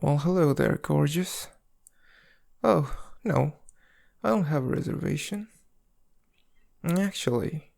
Well, hello there, gorgeous. Oh, no, I don't have a reservation. Actually,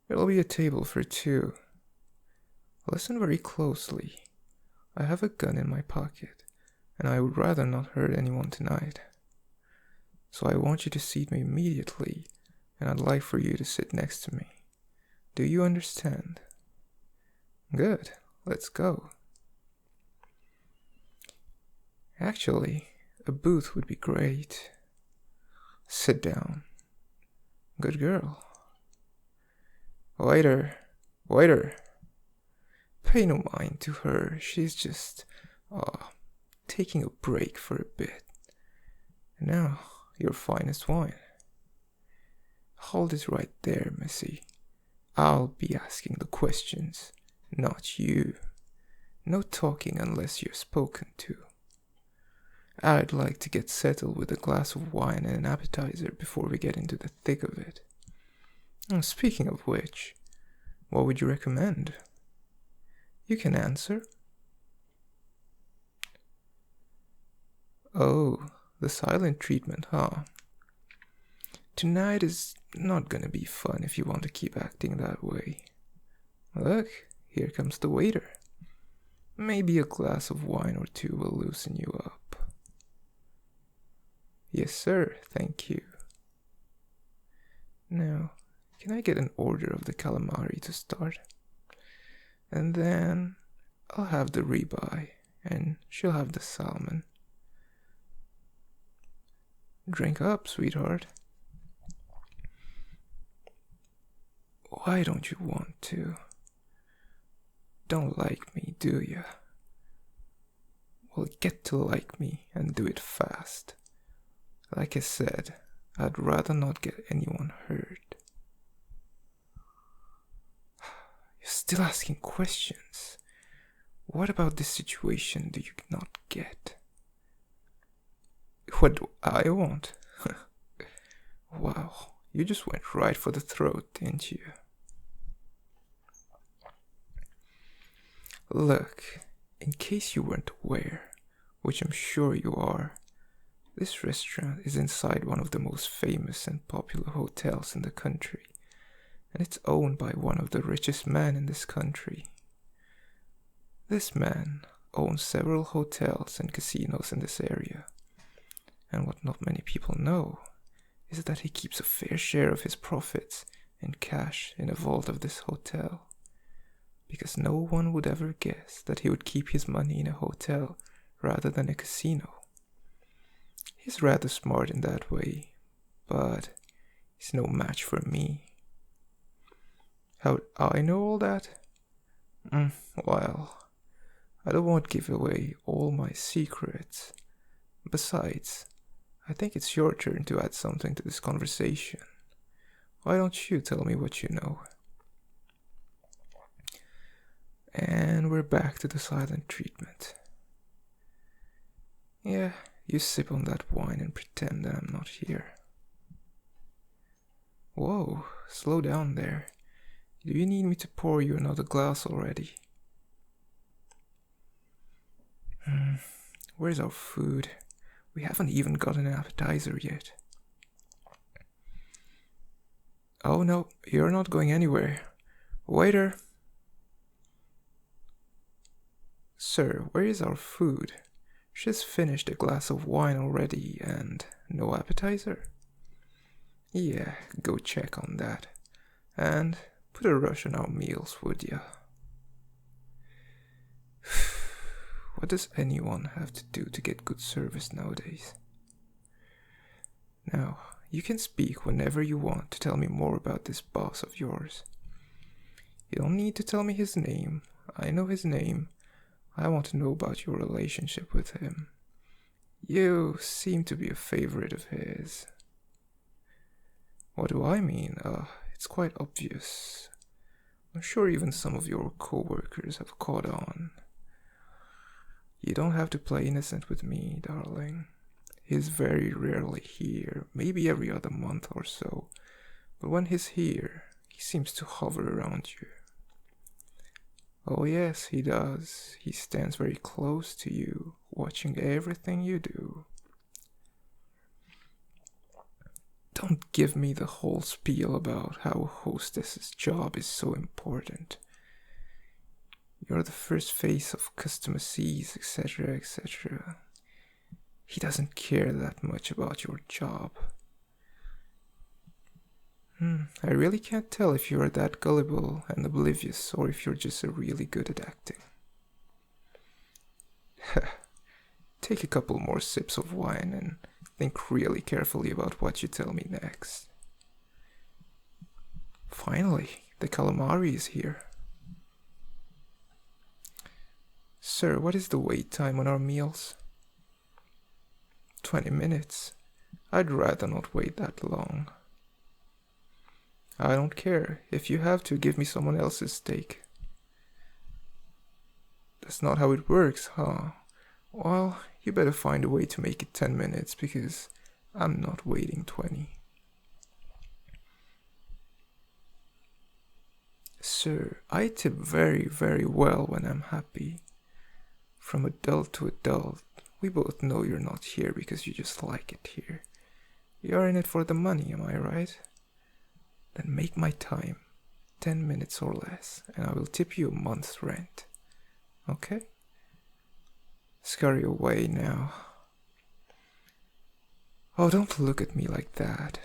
it'll be a table for two. Listen very closely. I have a gun in my pocket, and I would rather not hurt anyone tonight. So I want you to seat me immediately, and I'd like for you to sit next to me. Do you understand? Good, let's go. Actually, a booth would be great. Sit down. Good girl. Waiter, waiter. Pay no mind to her, she's just, taking a break for a bit. Now, your finest wine. Hold it right there, Missy. I'll be asking the questions, not you. No talking unless you're spoken to. I'd like to get settled with a glass of wine and an appetizer before we get into the thick of it. Speaking of which, what would you recommend? You can answer. Oh, the silent treatment, huh? Tonight is not gonna be fun if you want to keep acting that way. Look, here comes the waiter. Maybe a glass of wine or two will loosen you up. Yes, sir, thank you. Now, can I get an order of the calamari to start? And then I'll have the ribeye, and she'll have the salmon. Drink up, sweetheart. Why don't you want to? Don't like me, do you? Well, get to like me and do it fast. Like I said, I'd rather not get anyone hurt. You're still asking questions. What about this situation do you not get? What do I want? Wow, you just went right for the throat, didn't you? Look, in case you weren't aware, which I'm sure you are, this restaurant is inside one of the most famous and popular hotels in the country, and it's owned by one of the richest men in this country. This man owns several hotels and casinos in this area, and what not many people know is that he keeps a fair share of his profits in cash in a vault of this hotel, because no one would ever guess that he would keep his money in a hotel rather than a casino. He's rather smart in that way, but he's no match for me. How'd I know all that? Well, I don't want to give away all my secrets. Besides, I think it's your turn to add something to this conversation. Why don't you tell me what you know? And we're back to the silent treatment. Yeah, you sip on that wine and pretend that I'm not here. Whoa, slow down there. Do you need me to pour you another glass already? Where's our food? We haven't even got an appetizer yet. Oh no, you're not going anywhere. Waiter! Sir, where is our food? She's finished a glass of wine already and no appetizer? Yeah, go check on that. And put a rush on our meals, would ya? What does anyone have to do to get good service nowadays? Now, you can speak whenever you want to tell me more about this boss of yours. You don't need to tell me his name. I know his name. I want to know about your relationship with him. You seem to be a favorite of his. What do I mean? It's quite obvious. I'm sure even some of your co-workers have caught on. You don't have to play innocent with me, darling. He's very rarely here, maybe every other month or so. But when he's here, he seems to hover around you. Oh yes, he does. He stands very close to you, watching everything you do. Don't give me the whole spiel about how a hostess's job is so important. You're the first face of customer sees, etc., etc. He doesn't care that much about your job. I really can't tell if you're that gullible and oblivious or if you're just really good at acting. Take a couple more sips of wine and think really carefully about what you tell me next. Finally, the calamari is here. Sir, what is the wait time on our meals? 20 minutes. I'd rather not wait that long. I don't care. If you have to, give me someone else's steak. That's not how it works, huh? Well, you better find a way to make it 10 minutes because I'm not waiting 20. Sir, I tip very, very well when I'm happy. From adult to adult, we both know you're not here because you just like it here. You're in it for the money, am I right? Then make my time, 10 minutes or less, and I will tip you a month's rent. Okay? Scurry away now. Oh, don't look at me like that.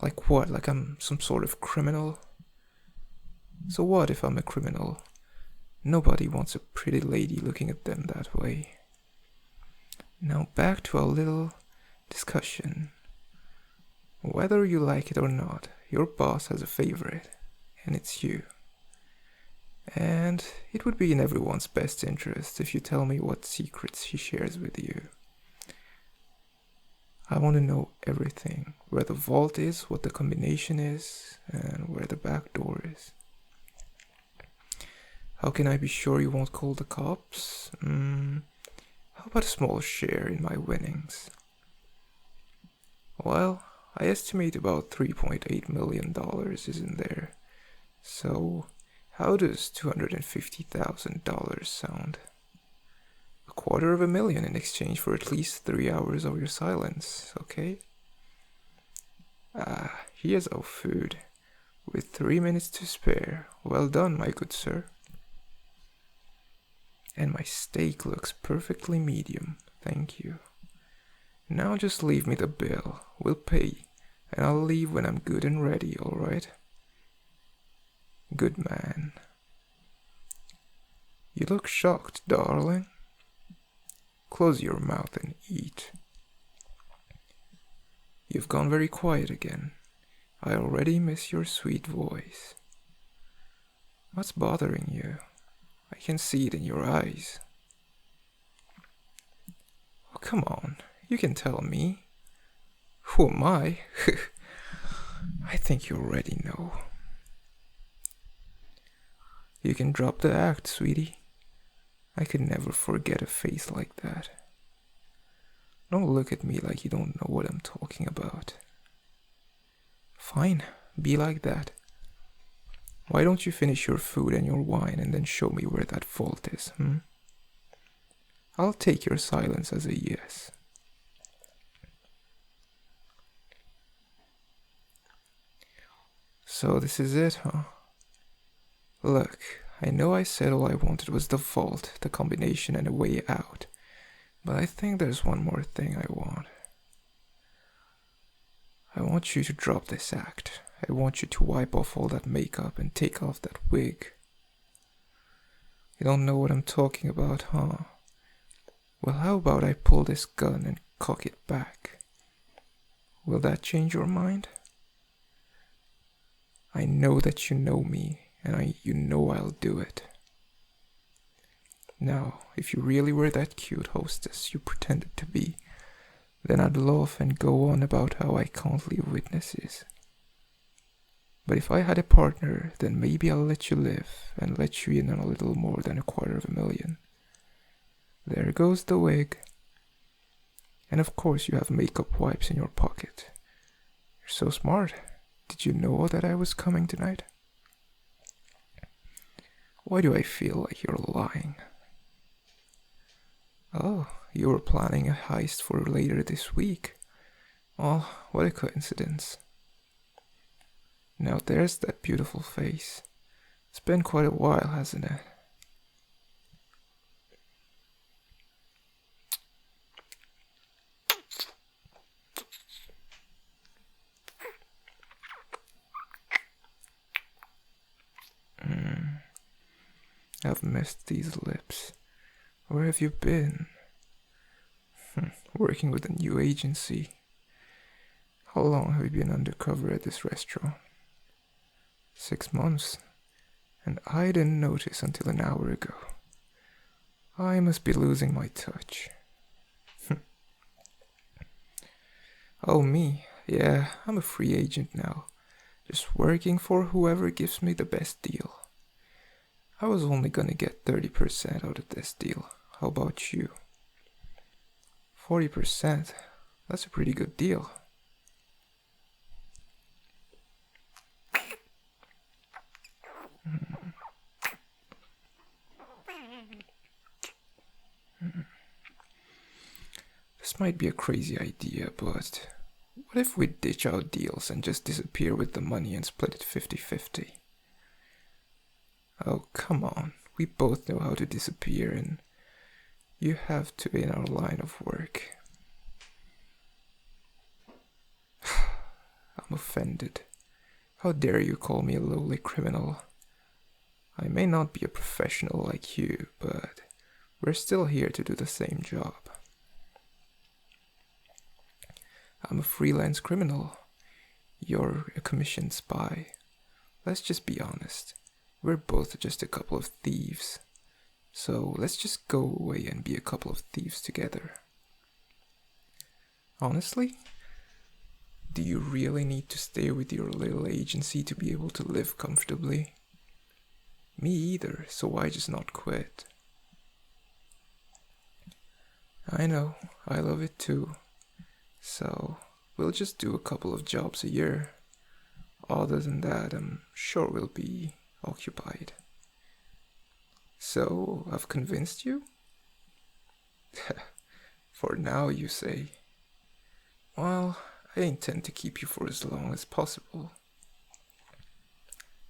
Like what? Like I'm some sort of criminal? So what if I'm a criminal? Nobody wants a pretty lady looking at them that way. Now back to our little discussion. Whether you like it or not, your boss has a favorite, and it's you. And it would be in everyone's best interest if you tell me what secrets he shares with you. I want to know everything, where the vault is, what the combination is, and where the back door is. How can I be sure you won't call the cops? How about a small share in my winnings? Well, I estimate about $3.8 million is in there. So, how does $250,000 sound? $250,000 in exchange for at least 3 hours of your silence, okay? Here's our food. With 3 minutes to spare. Well done, my good sir. And my steak looks perfectly medium, thank you. Now just leave me the bill. We'll pay, and I'll leave when I'm good and ready, alright? Good man. You look shocked, darling. Close your mouth and eat. You've gone very quiet again. I already miss your sweet voice. What's bothering you? I can see it in your eyes. Oh, come on, you can tell me. Who am I? I think you already know. You can drop the act, sweetie. I could never forget a face like that. Don't look at me like you don't know what I'm talking about. Fine, be like that. Why don't you finish your food and your wine and then show me where that vault is, I'll take your silence as a yes. So this is it, huh? Look, I know I said all I wanted was the vault, the combination, and a way out. But I think there's one more thing I want. I want you to drop this act. I want you to wipe off all that makeup and take off that wig. You don't know what I'm talking about, huh? Well, how about I pull this gun and cock it back? Will that change your mind? I know that you know me, and you know I'll do it. Now, if you really were that cute hostess you pretended to be, then I'd laugh and go on about how I can't leave witnesses. But if I had a partner, then maybe I'll let you live and let you in on a little more than $250,000. There goes the wig. And of course you have makeup wipes in your pocket. You're so smart. Did you know that I was coming tonight? Why do I feel like you're lying? Oh, you were planning a heist for later this week. Oh, what a coincidence. Now there's that beautiful face. It's been quite a while, hasn't it? I've missed these lips. Where have you been? Working with a new agency. How long have you been undercover at this restaurant? 6 months. And I didn't notice until an hour ago. I must be losing my touch. Oh, me? Yeah, I'm a free agent now. Just working for whoever gives me the best deal. I was only gonna get 30% out of this deal. How about you? 40%? That's a pretty good deal. This might be a crazy idea, but what if we ditch our deals and just disappear with the money and split it 50-50? Oh, come on. We both know how to disappear, and you have to in our line of work. I'm offended. How dare you call me a lowly criminal? I may not be a professional like you, but we're still here to do the same job. I'm a freelance criminal. You're a commissioned spy. Let's just be honest. We're both just a couple of thieves. So let's just go away and be a couple of thieves together. Honestly, do you really need to stay with your little agency to be able to live comfortably? Me either, so why just not quit? I know, I love it too. So, we'll just do a couple of jobs a year. Other than that, I'm sure we'll be occupied. So, I've convinced you? For now, you say. Well, I intend to keep you for as long as possible.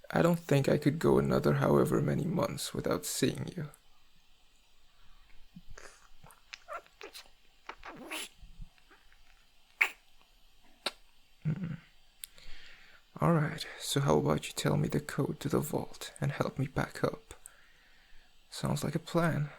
I don't think I could go another however many months without seeing you. Alright, so how about you tell me the code to the vault and help me pack up? Sounds like a plan.